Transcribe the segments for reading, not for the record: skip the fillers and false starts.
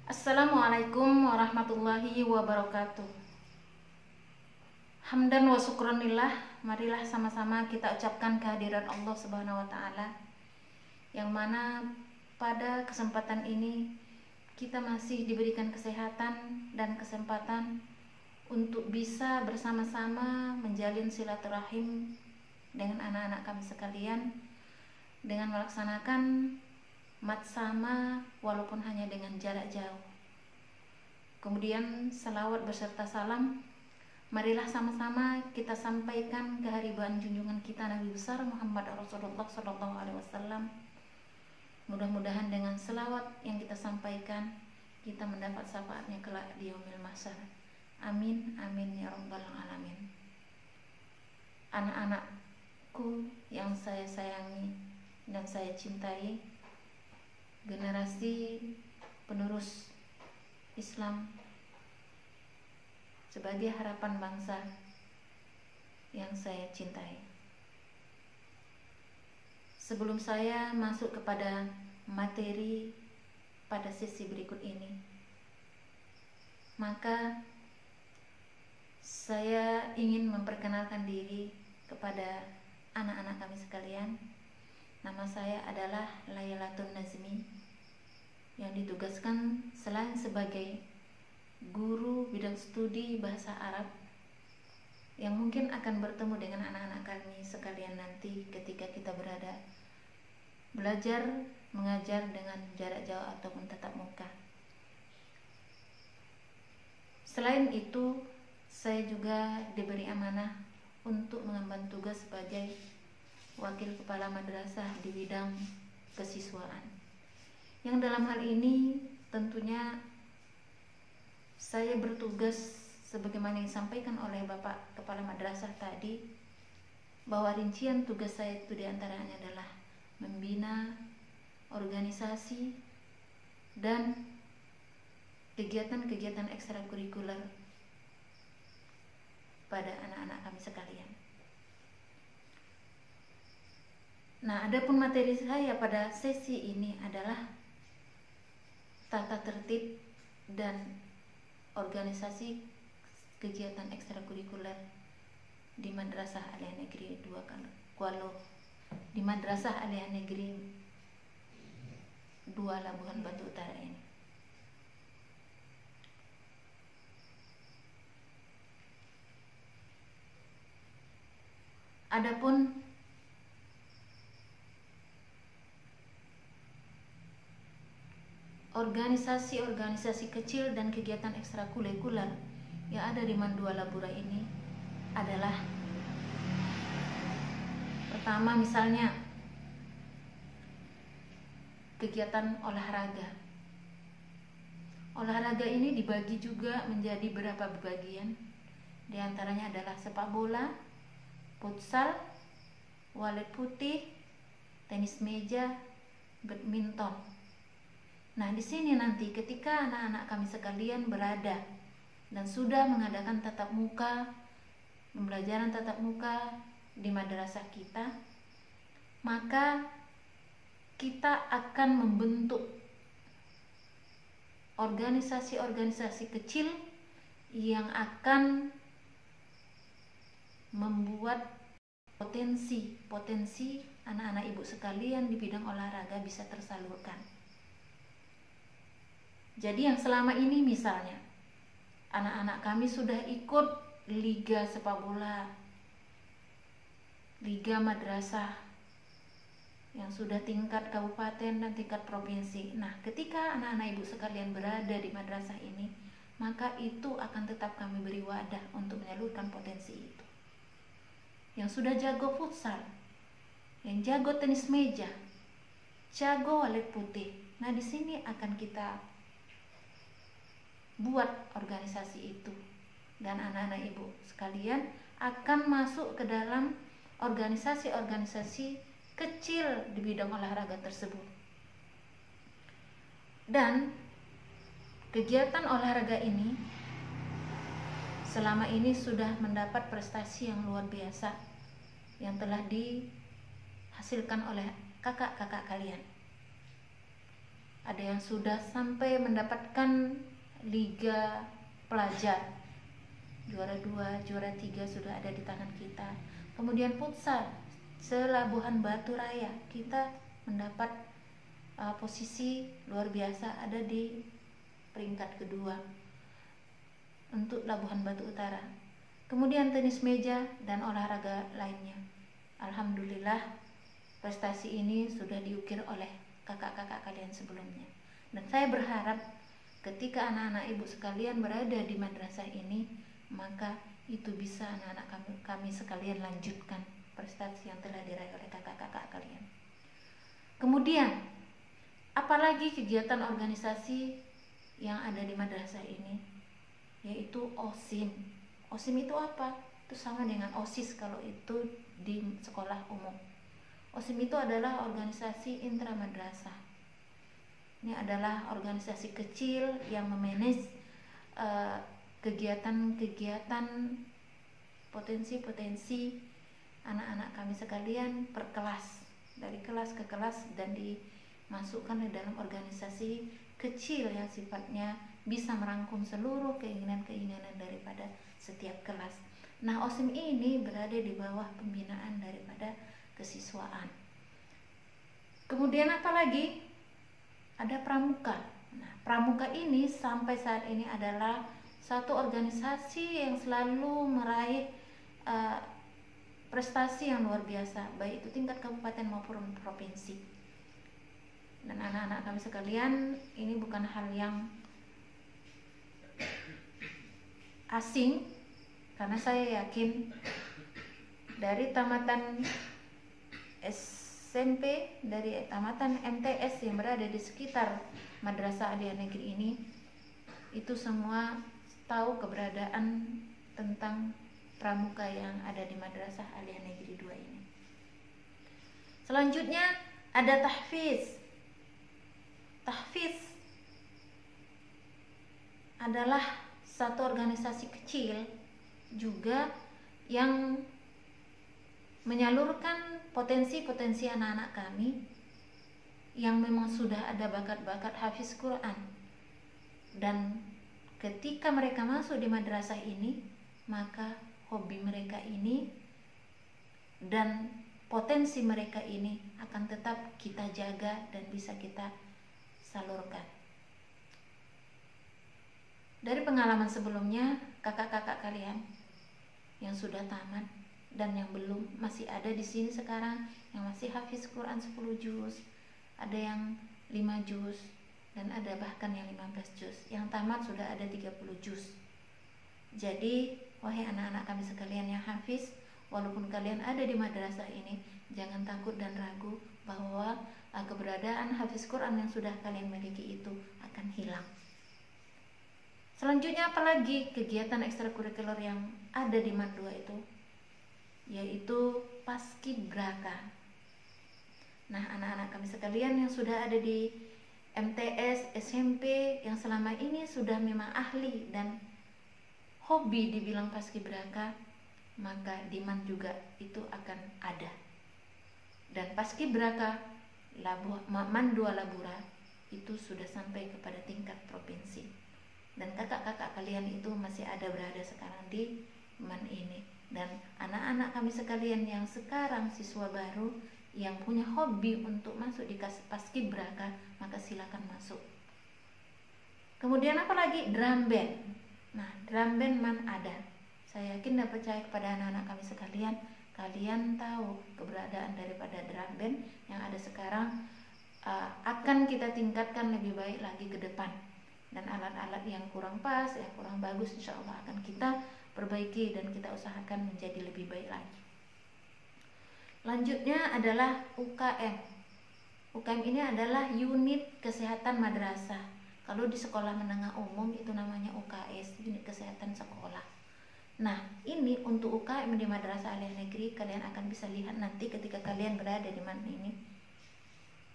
Assalamualaikum warahmatullahi wabarakatuh. Hamdan wa syukranillah, marilah sama-sama kita ucapkan kehadiran Allah Subhanahu wa taala, yang mana pada kesempatan ini kita masih diberikan kesehatan dan kesempatan untuk bisa bersama-sama menjalin silaturahim dengan anak-anak kami sekalian dengan melaksanakan matsama walaupun hanya dengan jarak jauh. Kemudian salawat beserta salam marilah sama-sama kita sampaikan kehariban junjungan kita Nabi besar Muhammad Rasulullah SAW. Mudah-mudahan dengan selawat yang kita sampaikan kita mendapat syafaatnya kelak di yaumil mahsyar. Amin amin ya rabbal alamin. Anak-anakku yang saya sayangi dan saya cintai, generasi penerus Islam sebagai harapan bangsa yang saya cintai. Sebelum saya masuk kepada materi pada sesi berikut ini, maka saya ingin memperkenalkan diri kepada anak-anak kami sekalian. Nama saya adalah Laylatun Nazmi, yang ditugaskan selain sebagai guru bidang studi bahasa Arab yang mungkin akan bertemu dengan anak-anak kami sekalian nanti ketika kita berada belajar mengajar dengan jarak jauh ataupun tatap muka. Selain itu, saya juga diberi amanah untuk mengemban tugas sebagai wakil kepala madrasah di bidang kesiswaan, yang dalam hal ini tentunya saya bertugas sebagaimana yang disampaikan oleh Bapak Kepala Madrasah tadi, bahwa rincian tugas saya itu diantaranya adalah membina organisasi dan kegiatan-kegiatan ekstrakurikuler pada anak-anak kami sekalian. Nah, adapun materi saya pada sesi ini adalah tata tertib dan organisasi kegiatan ekstrakurikuler di Madrasah Aliyah Negeri 2 Kualo, di Madrasah Aliyah Negeri 2 Labuhan Batu Utara ini. Adapun organisasi-organisasi kecil dan kegiatan ekstrakurikuler yang ada di Mandua Labura ini adalah, pertama misalnya kegiatan olahraga. Olahraga ini dibagi juga menjadi beberapa bagian. Di antaranya adalah sepak bola, futsal, walet putih, tenis meja, badminton. Nah, di sini nanti ketika anak-anak kami sekalian berada dan sudah mengadakan tatap muka, pembelajaran tatap muka di madrasah kita, maka kita akan membentuk organisasi-organisasi kecil yang akan membuat potensi anak-anak ibu sekalian di bidang olahraga bisa tersalurkan. Jadi yang selama ini misalnya anak-anak kami sudah ikut liga sepak bola, liga madrasah yang sudah tingkat kabupaten dan tingkat provinsi. Nah, ketika anak-anak ibu sekalian berada di madrasah ini, maka itu akan tetap kami beri wadah untuk menyalurkan potensi itu. Yang sudah jago futsal, yang jago tenis meja, jago walet putih. Nah, di sini akan kita buat organisasi itu, dan anak-anak ibu sekalian akan masuk ke dalam organisasi-organisasi kecil di bidang olahraga tersebut. Dan kegiatan olahraga ini selama ini sudah mendapat prestasi yang luar biasa yang telah dihasilkan oleh kakak-kakak kalian. ada yang sudah sampai mendapatkan liga pelajar, juara 2, juara 3 sudah ada di tangan kita. Kemudian futsal Selabuhan Batu Raya, kita mendapat posisi luar biasa, ada di peringkat kedua untuk Labuhan Batu Utara. Kemudian tenis meja dan olahraga lainnya. Alhamdulillah prestasi ini sudah diukir oleh kakak-kakak kalian sebelumnya. Dan saya berharap ketika anak-anak ibu sekalian berada di madrasah ini, maka itu bisa anak-anak kami sekalian lanjutkan prestasi yang telah diraih oleh kakak-kakak kalian. Kemudian apalagi kegiatan organisasi yang ada di madrasah ini, yaitu OSIM. OSIM itu apa? Itu sama dengan OSIS kalau itu di sekolah umum. OSIM itu adalah organisasi intramadrasah. Ini adalah organisasi kecil yang memanage kegiatan-kegiatan potensi-potensi anak-anak kami sekalian per kelas, dari kelas ke kelas, dan dimasukkan ke dalam organisasi kecil yang sifatnya bisa merangkum seluruh keinginan-keinginan daripada setiap kelas. Nah, OSIM ini berada di bawah pembinaan daripada kesiswaan. Kemudian apa lagi? Ada pramuka. Nah, pramuka ini sampai saat ini adalah satu organisasi yang selalu meraih prestasi yang luar biasa, baik itu tingkat kabupaten maupun provinsi. Dan anak-anak kami sekalian, ini bukan hal yang asing, karena saya yakin dari tamatan SMP, dari tamatan MTS yang berada di sekitar Madrasah Aliyah Negeri ini, itu semua tahu keberadaan tentang pramuka yang ada di Madrasah Aliyah Negeri 2 ini. Selanjutnya ada tahfiz. Tahfiz adalah satu organisasi kecil juga yang menyalurkan potensi-potensi anak-anak kami yang memang sudah ada bakat-bakat hafiz Quran. Dan ketika mereka masuk di madrasah ini, maka hobi mereka ini dan potensi mereka ini akan tetap kita jaga dan bisa kita salurkan. Dari pengalaman sebelumnya, kakak-kakak kalian yang sudah tamat dan yang belum masih ada di sini sekarang, yang masih hafiz Quran 10 juz, ada yang 5 juz, dan ada bahkan yang 15 juz. Yang tamat sudah ada 30 juz. Jadi, wahai anak-anak kami sekalian yang hafiz, walaupun kalian ada di madrasah ini, jangan takut dan ragu bahwa keberadaan hafiz Quran yang sudah kalian miliki itu akan hilang. Selanjutnya apalagi kegiatan ekstrakurikuler yang ada di Mad 2 itu, yaitu paskibraka. Nah, anak-anak kami sekalian yang sudah ada di MTS, SMP, yang selama ini sudah memang ahli dan hobi dibilang paskibraka, maka di MAN juga itu akan ada. Dan paskibraka MAN 2 Labura itu sudah sampai kepada tingkat provinsi. Dan kakak-kakak kalian itu masih ada berada sekarang di MAN ini. Dan anak-anak kami sekalian yang sekarang siswa baru yang punya hobi untuk masuk di paskibraka, maka silakan masuk. Kemudian apalagi drum band. Nah, drum band MAN ada. Saya yakin dan percaya kepada anak-anak kami sekalian, kalian tahu keberadaan daripada drum band yang ada sekarang akan kita tingkatkan lebih baik lagi ke depan. Dan alat-alat yang kurang pas, yang kurang bagus, insya Allah akan kita perbaiki dan kita usahakan menjadi lebih baik lagi. Lanjutnya adalah UKM. UKM ini adalah unit kesehatan madrasah. Kalau di sekolah menengah umum itu namanya UKS, unit kesehatan sekolah. Nah, ini untuk UKM di Madrasah Aliyah Negeri, kalian akan bisa lihat nanti ketika kalian berada di mana ini.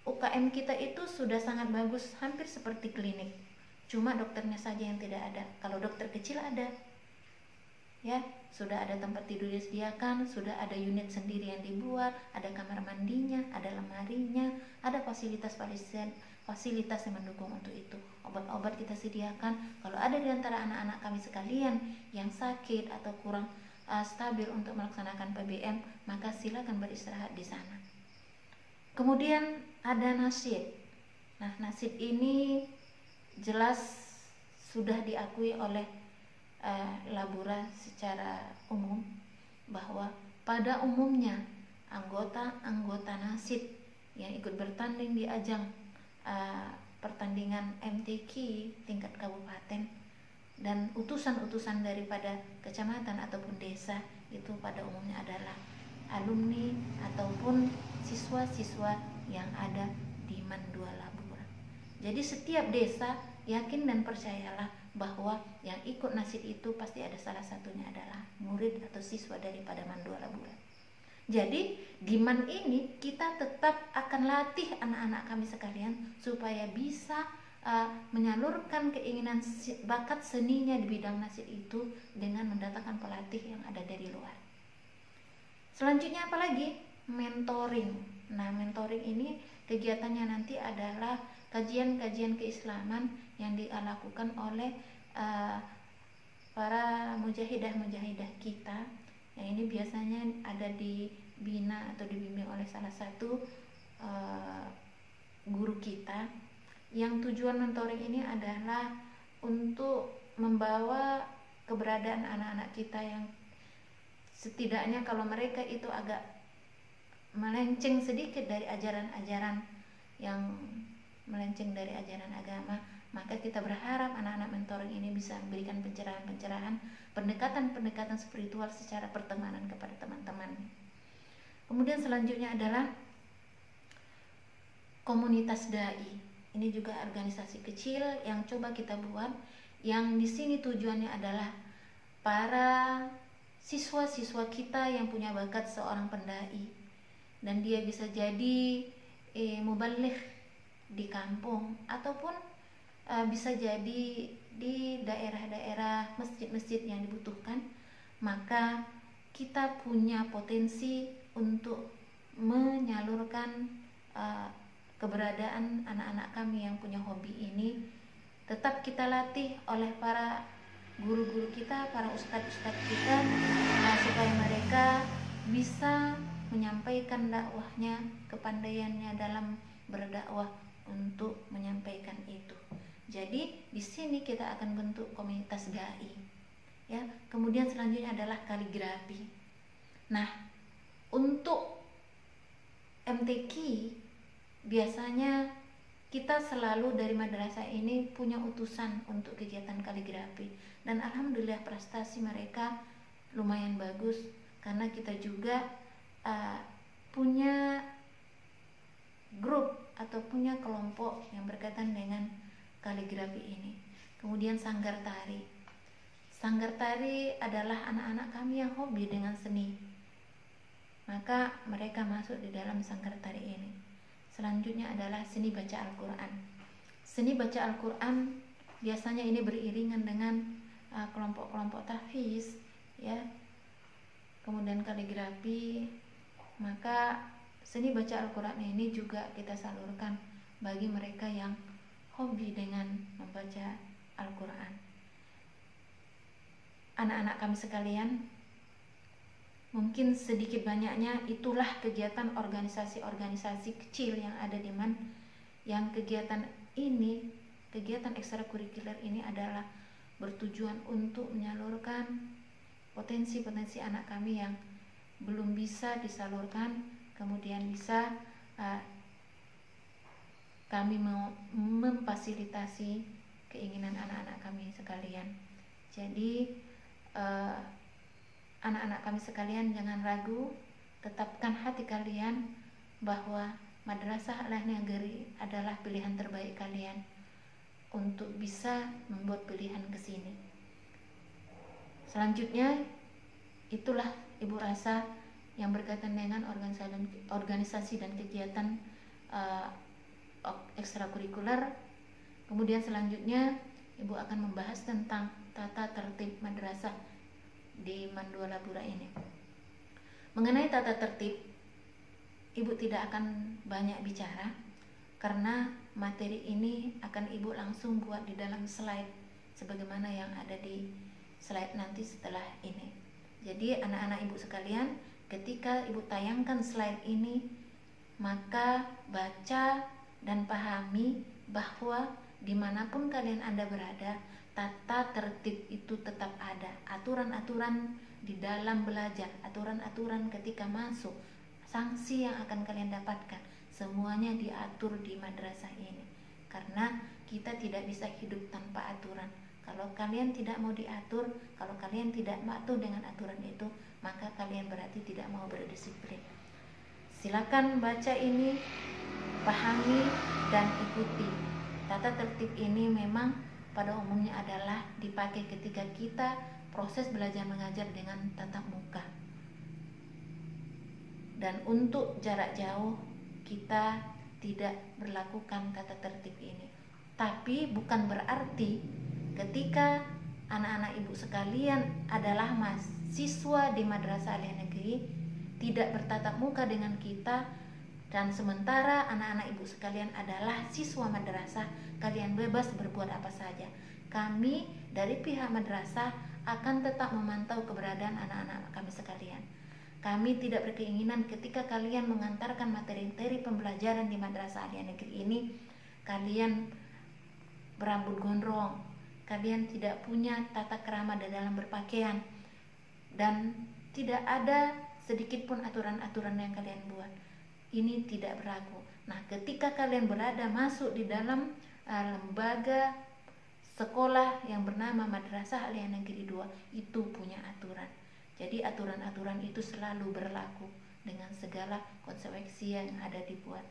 UKM kita itu sudah sangat bagus, hampir seperti klinik. Cuma dokternya saja yang tidak ada. Kalau dokter kecil ada. Ya, sudah ada tempat tidur disediakan, sudah ada unit sendiri yang dibuat, ada kamar mandinya, ada lemarinya, ada fasilitas fasilitas yang mendukung untuk itu. Obat-obat kita sediakan. Kalau ada di antara anak-anak kami sekalian yang sakit atau kurang stabil untuk melaksanakan PBM, maka silakan beristirahat di sana. Kemudian ada nasid. Nah, nasid ini jelas sudah diakui oleh Labura secara umum bahwa pada umumnya anggota-anggota nasid yang ikut bertanding di ajang pertandingan MTQ tingkat kabupaten dan utusan-utusan daripada kecamatan ataupun desa itu pada umumnya adalah alumni ataupun siswa-siswa yang ada di Mandua Labura. Jadi setiap desa yakin dan percayalah bahwa yang ikut nasid itu pasti ada salah satunya adalah murid atau siswa daripada Mandua Labura. Jadi di MAN ini kita tetap akan latih anak-anak kami sekalian supaya bisa menyalurkan keinginan bakat seninya di bidang nasid itu dengan mendatangkan pelatih yang ada dari luar. Selanjutnya apalagi? Mentoring. Nah, mentoring ini kegiatannya nanti adalah kajian-kajian keislaman yang dilakukan oleh para mujahidah-mujahidah kita. Yang ini biasanya ada dibina atau dibimbing oleh salah satu guru kita. Yang tujuan mentoring ini adalah untuk membawa keberadaan anak-anak kita yang setidaknya kalau mereka itu agak melenceng sedikit dari ajaran-ajaran yang melenceng dari ajaran agama, maka kita berharap anak-anak mentoring ini bisa memberikan pencerahan-pencerahan, pendekatan-pendekatan spiritual secara pertemanan kepada teman-teman. Kemudian selanjutnya adalah komunitas dai. Ini juga organisasi kecil yang coba kita buat, yang di sini tujuannya adalah para siswa-siswa kita yang punya bakat seorang pendai, dan dia bisa jadi mubaligh di kampung ataupun bisa jadi di daerah-daerah masjid-masjid yang dibutuhkan, maka kita punya potensi untuk menyalurkan keberadaan anak-anak kami yang punya hobi ini. Tetap kita latih oleh para guru-guru kita, para ustadz-ustadz kita, supaya mereka bisa menyampaikan dakwahnya, kepandaiannya dalam berdakwah untuk menyampaikan itu. Jadi di sini kita akan bentuk komunitas dai. Ya, kemudian selanjutnya adalah kaligrafi. Nah, untuk MTQ biasanya kita selalu dari madrasah ini punya utusan untuk kegiatan kaligrafi, dan alhamdulillah prestasi mereka lumayan bagus karena kita juga punya grup atau punya kelompok yang berkaitan dengan kaligrafi ini. Kemudian sanggar tari. Sanggar tari adalah anak-anak kami yang hobi dengan seni, maka mereka masuk di dalam sanggar tari ini. Selanjutnya adalah seni baca Al-Quran. Seni baca Al-Quran biasanya ini beriringan dengan kelompok-kelompok tahfiz, ya. Kemudian kaligrafi, maka seni baca Al-Quran ini juga kita salurkan bagi mereka yang hobi dengan membaca Al-Quran. Anak-anak kami sekalian, mungkin sedikit banyaknya itulah kegiatan organisasi-organisasi kecil yang ada di MAN, yang kegiatan ini, kegiatan ekstrakurikuler ini adalah bertujuan untuk menyalurkan potensi-potensi anak kami yang belum bisa disalurkan, kemudian bisa kami memfasilitasi keinginan anak-anak kami sekalian. Jadi anak-anak kami sekalian, jangan ragu, tetapkan hati kalian bahwa Madrasah Al-Negeri adalah pilihan terbaik kalian untuk bisa membuat pilihan ke sini. Selanjutnya, itulah Ibu rasa yang berkaitan dengan organisasi dan kegiatan ekstrakurikuler. Kemudian selanjutnya Ibu akan membahas tentang tata tertib madrasah di Mandua Labura ini. Mengenai tata tertib, Ibu tidak akan banyak bicara karena materi ini akan Ibu langsung buat di dalam slide sebagaimana yang ada di slide nanti setelah ini. Jadi anak-anak Ibu sekalian, ketika Ibu tayangkan slide ini, maka baca dan pahami bahwa dimanapun kalian Anda berada, tata tertib itu tetap ada. Aturan-aturan di dalam belajar, aturan-aturan ketika masuk, sanksi yang akan kalian dapatkan, semuanya diatur di madrasah ini. Karena kita tidak bisa hidup tanpa aturan. Kalau kalian tidak mau diatur, kalau kalian tidak patuh dengan aturan itu, maka kalian berarti tidak mau berdisiplin. Silakan baca ini, pahami dan ikuti. Tata tertib ini memang pada umumnya adalah dipakai ketika kita proses belajar mengajar dengan tatap muka. Dan untuk jarak jauh kita tidak berlakukan tata tertib ini. Tapi bukan berarti ketika anak-anak Ibu sekalian adalah mahasiswa di Madrasah Aliyah Negeri tidak bertatap muka dengan kita, dan sementara anak-anak Ibu sekalian adalah siswa madrasah, kalian bebas berbuat apa saja. Kami dari pihak madrasah akan tetap memantau keberadaan anak-anak kami sekalian. Kami tidak berkeinginan ketika kalian mengantarkan materi-materi pembelajaran di Madrasah Aliyah Negeri ini, kalian berambut gondrong, kalian tidak punya tata krama dalam berpakaian, dan tidak ada sedikit pun aturan-aturan yang kalian buat. Ini tidak berlaku. Nah, ketika kalian berada masuk di dalam lembaga sekolah yang bernama Madrasah Aliyah Negeri 2, itu punya aturan. Jadi aturan-aturan itu selalu berlaku dengan segala konsekuensi yang ada dibuat.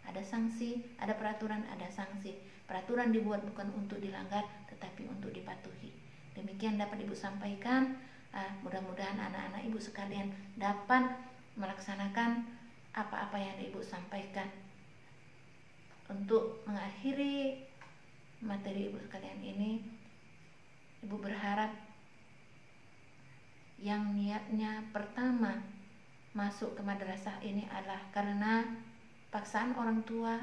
Ada sanksi, ada peraturan, ada sanksi. Peraturan dibuat bukan untuk dilanggar, tetapi untuk dipatuhi. Demikian dapat Ibu sampaikan. Mudah-mudahan anak-anak Ibu sekalian dapat melaksanakan apa-apa yang Ibu sampaikan. Untuk mengakhiri materi Ibu sekalian ini, Ibu berharap yang niatnya pertama masuk ke madrasah ini adalah karena paksaan orang tua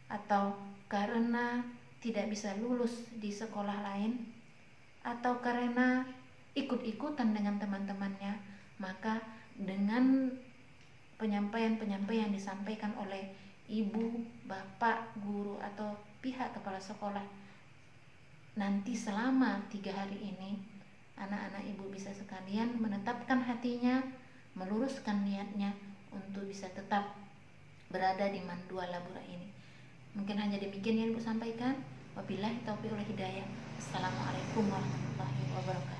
atau karena tidak bisa lulus di sekolah lain atau karena ikut-ikutan dengan teman-temannya, maka dengan penyampaian-penyampaian yang disampaikan oleh ibu, bapak, guru atau pihak kepala sekolah, nanti selama 3 hari ini anak-anak Ibu bisa sekalian menetapkan hatinya, meluruskan niatnya untuk bisa tetap berada di Mandua Labura ini. Mungkin hanya demikian yang Ibu sampaikan. Wabillahi taufiq wal hidayah. Assalamualaikum warahmatullahi wabarakatuh.